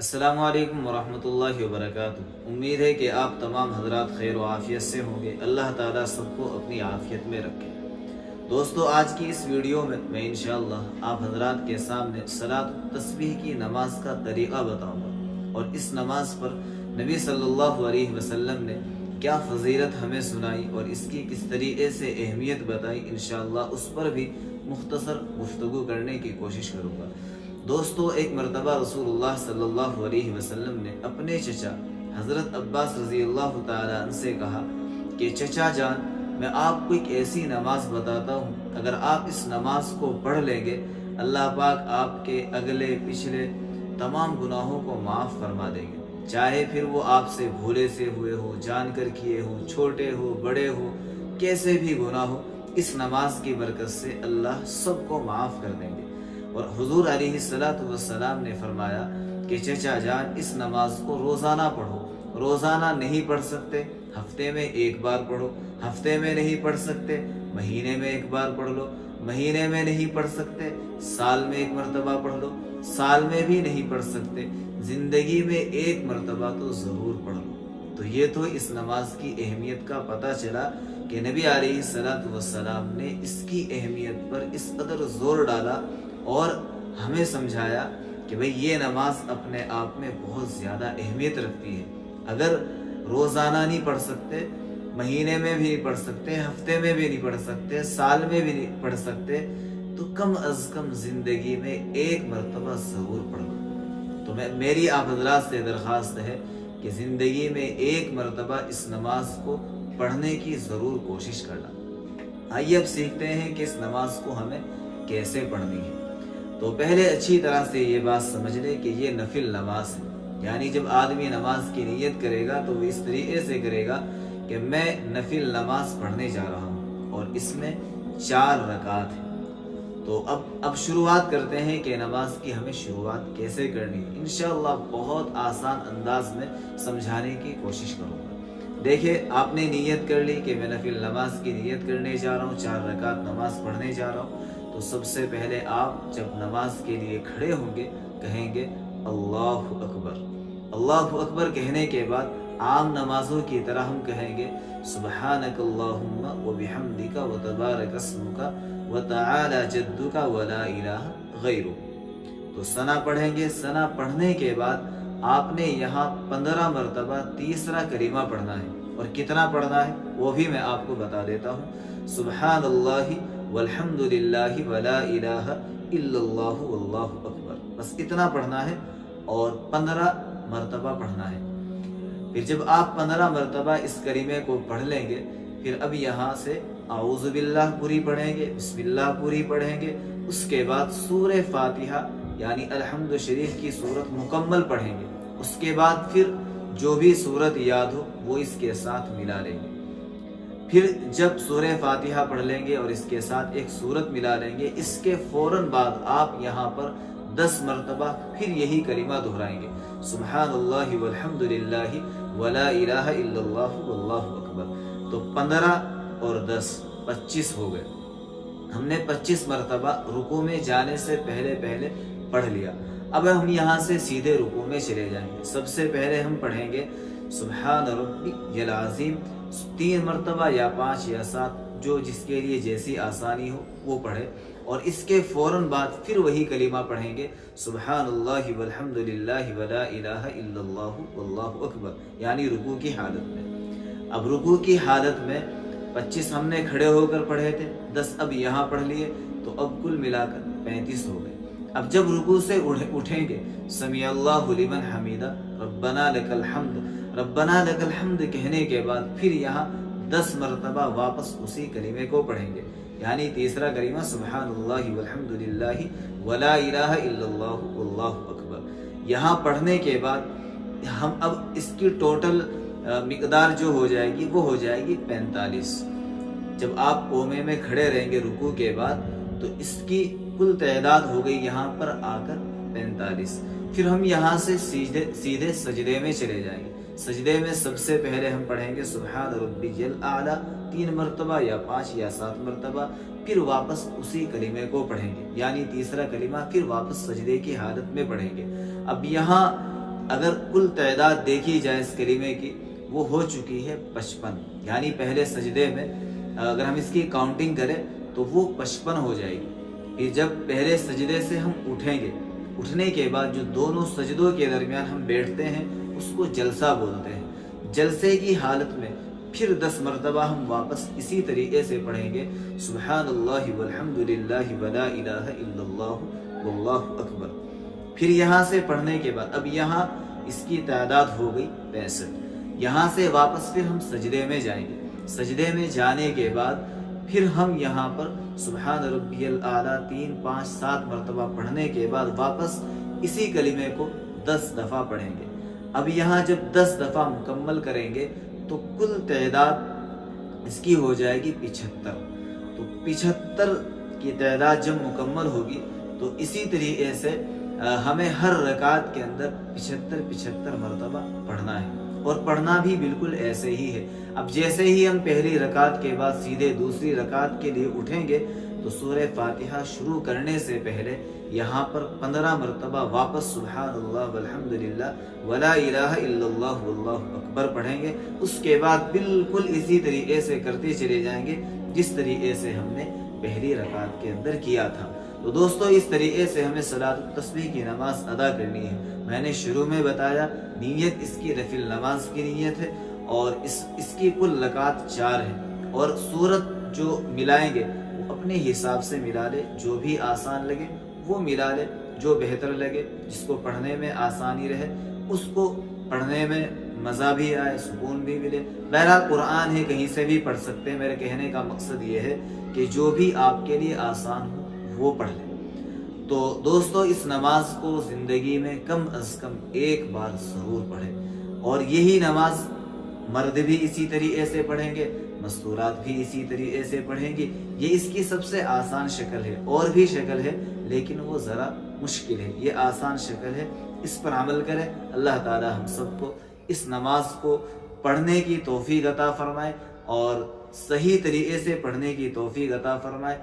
السلام علیکم ورحمۃ اللہ وبرکاتہ۔ امید ہے کہ آپ تمام حضرات خیر و عافیت سے ہوں گے۔ اللہ تعالیٰ سب کو اپنی عافیت میں رکھے۔ دوستو، آج کی اس ویڈیو میں انشاءاللہ آپ حضرات کے سامنے صلاۃ التسبیح کی نماز کا طریقہ بتاؤں گا، اور اس نماز پر نبی صلی اللہ علیہ وسلم نے کیا فضیلت ہمیں سنائی اور اس کی کس طریقے سے اہمیت بتائی، انشاءاللہ اس پر بھی مختصر گفتگو کرنے کی کوشش کروں گا۔ دوستو، ایک مرتبہ رسول اللہ صلی اللہ علیہ وسلم نے اپنے چچا حضرت عباس رضی اللہ تعالیٰ عنہ سے کہا کہ چچا جان، میں آپ کو ایک ایسی نماز بتاتا ہوں، اگر آپ اس نماز کو پڑھ لیں گے اللہ پاک آپ کے اگلے پچھلے تمام گناہوں کو معاف فرما دیں گے، چاہے پھر وہ آپ سے بھولے سے ہوئے ہو، جان کر کیے ہو، چھوٹے ہو، بڑے ہو، کیسے بھی گناہ ہو، اس نماز کی برکت سے اللہ سب کو معاف کر دیں گے۔ اور حضور علیہ السلام نے فرمایا کہ چچا جان، اس نماز کو روزانہ پڑھو۔ روزانہ نہیں پڑھ سکتے، ہفتے میں ایک بار پڑھو۔ ہفتے میں نہیں پڑھ سکتے، مہینے میں ایک بار پڑھ لو۔ مہینے میں نہیں پڑھ سکتے، سال میں ایک مرتبہ پڑھ لو۔ سال میں بھی نہیں پڑھ سکتے، زندگی میں ایک مرتبہ تو ضرور پڑھ لو۔ تو یہ تو اس نماز کی اہمیت کا پتہ چلا کہ نبی علیہ السلام نے اس کی اہمیت پر اس قدر زور ڈالا اور ہمیں سمجھایا کہ بھئی یہ نماز اپنے آپ میں بہت زیادہ اہمیت رکھتی ہے۔ اگر روزانہ نہیں پڑھ سکتے، مہینے میں بھی نہیں پڑھ سکتے، ہفتے میں بھی نہیں پڑھ سکتے، سال میں بھی نہیں پڑھ سکتے، تو کم از کم زندگی میں ایک مرتبہ ضرور پڑھ لو۔ تو میری آپ حضرات سے درخواست ہے کہ زندگی میں ایک مرتبہ اس نماز کو پڑھنے کی ضرور کوشش کرنا۔ آئیے اب سیکھتے ہیں کہ اس نماز کو ہمیں کیسے پڑھنی ہے۔ تو پہلے اچھی طرح سے یہ بات سمجھ لے کہ یہ نفل نماز ہے، یعنی جب آدمی نماز کی نیت کرے گا تو وہ اس طریقے سے کرے گا کہ میں نفل نماز پڑھنے جا رہا ہوں، اور اس میں 4 رکعت ہیں۔ تو اب شروعات کرتے ہیں کہ نماز کی ہمیں شروعات کیسے کرنی ہے۔ انشاءاللہ بہت آسان انداز میں سمجھانے کی کوشش کروں گا۔ دیکھیں، آپ نے نیت کر لی کہ میں نفل نماز کی نیت کرنے جا رہا ہوں، 4 رکعت نماز پڑھنے جا رہا ہوں، تو سب سے پہلے آپ جب نماز کے لیے کھڑے ہوں گے کہیں گے اللہ اکبر۔ اللہ اکبر کہنے کے بعد عام نمازوں کی طرح ہم کہیں گے سبحانک اللہم وبحمدک وتبارک اسمک وتعالی جدک ولا الہ غیرک۔ تو ثنا پڑھیں گے۔ ثنا پڑھنے کے بعد آپ نے یہاں 15 مرتبہ تیسرا کلمہ پڑھنا ہے، اور کتنا پڑھنا ہے وہ بھی میں آپ کو بتا دیتا ہوں۔ سبحان اللہ والحمد للہ ولا الہ الا اللہ واللہ اکبر، بس اتنا پڑھنا ہے، اور 15 مرتبہ پڑھنا ہے۔ پھر جب آپ 15 مرتبہ اس کلمے کو پڑھ لیں گے، پھر اب یہاں سے اعوذ باللہ پوری پڑھیں گے، بسم اللہ پوری پڑھیں گے، اس کے بعد سورہ فاتحہ یعنی الحمد شریف کی سورت مکمل پڑھیں گے۔ اس کے بعد پھر جو بھی سورت یاد ہو وہ اس کے ساتھ ملا لیں گے۔ پھر جب سورہ فاتحہ پڑھ لیں گے اور اس کے ساتھ ایک سورت ملا لیں گے، اس کے فوراً بعد آپ یہاں پر 10 مرتبہ پھر یہی کلمہ دہرائیں گے، سبحان اللہ والحمد للہ ولا الہ الا اللہ واللہ اکبر۔ تو 15 اور 10 25 ہو گئے۔ ہم نے 25 مرتبہ رکوع میں جانے سے پہلے پڑھ لیا۔ اب ہم یہاں سے سیدھے رکوع میں چلے جائیں گے۔ سب سے پہلے ہم پڑھیں گے سبحان ربی العظیم 3 مرتبہ یا 5 یا 7، جو جس کے لیے جیسی آسانی ہو وہ پڑھے، اور اس کے فوراً بعد پھر وہی کلمہ پڑھیں گے سبحان اللہ والحمد للہ ولا الہ الا اللہ واللہ اکبر، یعنی رکوع کی حالت میں۔ اب رکوع کی حالت میں 25 ہم نے کھڑے ہو کر پڑھے تھے، 10 اب یہاں پڑھ لیے، تو اب کل ملا کر 35 ہو گئے۔ اب جب رکوع سے اٹھیں گے سمیع اللہ لمن حمیدہ ربنا لک الحمد، ربنا لک الحمد کہنے کے بعد پھر یہاں 10 مرتبہ واپس اسی کلمے کو پڑھیں گے، یعنی تیسرا کلمہ سبحان اللہ والحمد للہ ولا الہ الا اللہ واللہ اکبر۔ یہاں پڑھنے کے بعد ہم اب اس کی ٹوٹل مقدار جو ہو جائے گی وہ ہو جائے گی 45۔ جب آپ قومے میں کھڑے رہیں گے رکوع کے بعد تو اس کی کل تعداد ہو گئی یہاں پر آ کر 45۔ پھر ہم یہاں سے سیدھے سجدے میں چلے جائیں گے۔ سجدے میں سب سے پہلے ہم پڑھیں گے سبحان ربی الاعلیٰ 3 مرتبہ یا 5 یا 7 مرتبہ، پھر واپس اسی کلمے کو پڑھیں گے، یعنی تیسرا کلمہ پھر واپس سجدے کی حالت میں پڑھیں گے۔ اب یہاں اگر کل تعداد دیکھی جائے اس کلمے کی وہ ہو چکی ہے 55، یعنی پہلے سجدے میں اگر ہم اس کی کاؤنٹنگ کریں تو وہ 55 ہو جائے گی۔ پھر جب پہلے سجدے سے ہم اٹھیں گے، اٹھنے کے بعد جو دونوں سجدوں کے درمیان ہم بیٹھتے ہیں اس کو جلسہ بولتے ہیں۔ جلسے کی حالت میں پھر 10 مرتبہ ہم واپس اسی طریقے سے پڑھیں گے، سبحان اللہ والحمد للہ ولا الہ الا اللہ واللہ اکبر۔ پھر یہاں سے پڑھنے کے بعد اب یہاں اس کی تعداد ہو گئی 65۔ یہاں سے واپس پھر ہم سجدے میں جائیں گے۔ سجدے میں جانے کے بعد پھر ہم یہاں پر سبحان ربی الاعلیٰ 3، 5، 7 مرتبہ پڑھنے کے بعد واپس اسی کلمے کو 10 دفعہ پڑھیں گے۔ اب یہاں جب 10 دفعہ مکمل کریں گے تو کل تعداد اس کی ہو جائے گی 75۔ تو 75 کی تعداد جب مکمل ہوگی تو اسی طریقے سے ہمیں ہر رکعت کے اندر 75 مرتبہ پڑھنا ہے، اور پڑھنا بھی بالکل ایسے ہی ہے۔ اب جیسے ہی ہم پہلی رکعت کے بعد سیدھے دوسری رکعت کے لیے اٹھیں گے تو سورہ فاتحہ شروع کرنے سے پہلے یہاں پر 15 مرتبہ واپس سبحان اللہ والحمد للہ ولا الہ الا اللہ واللہ اکبر پڑھیں گے۔ اس کے بعد بالکل اسی طریقے سے کرتے چلے جائیں گے جس طریقے سے ہم نے پہلی رکعت کے اندر کیا تھا۔ تو دوستو اس طریقے سے ہمیں صلاۃ التسبیح کی نماز ادا کرنی ہے۔ میں نے شروع میں بتایا نیت اس کی نفل نماز کی نیت ہے، اور اس کی کل رکعت 4 ہے، اور سورت جو ملائیں گے وہ اپنے حساب سے ملا لے، جو بھی آسان لگے وہ ملا لے، جو بہتر لگے جس کو پڑھنے میں آسانی رہے اس کو پڑھنے میں مزہ بھی آئے، سکون بھی ملے۔ بہرحال قرآن ہے، کہیں سے بھی پڑھ سکتے ہیں۔ میرے کہنے کا مقصد یہ ہے کہ جو بھی آپ کے لیے آسان ہو وہ پڑھ لیں۔ تو دوستو اس نماز کو زندگی میں کم از کم ایک بار ضرور پڑھیں، اور یہی نماز مرد بھی اسی طریقے سے پڑھیں گے، مستورات بھی اسی طریقے سے پڑھیں گی۔ یہ اس کی سب سے آسان شکل ہے، اور بھی شکل ہے لیکن وہ ذرا مشکل ہے، یہ آسان شکل ہے، اس پر عمل کریں۔ اللہ تعالی ہم سب کو اس نماز کو پڑھنے کی توفیق عطا فرمائے، اور صحیح طریقے سے پڑھنے کی توفیق عطا فرمائے۔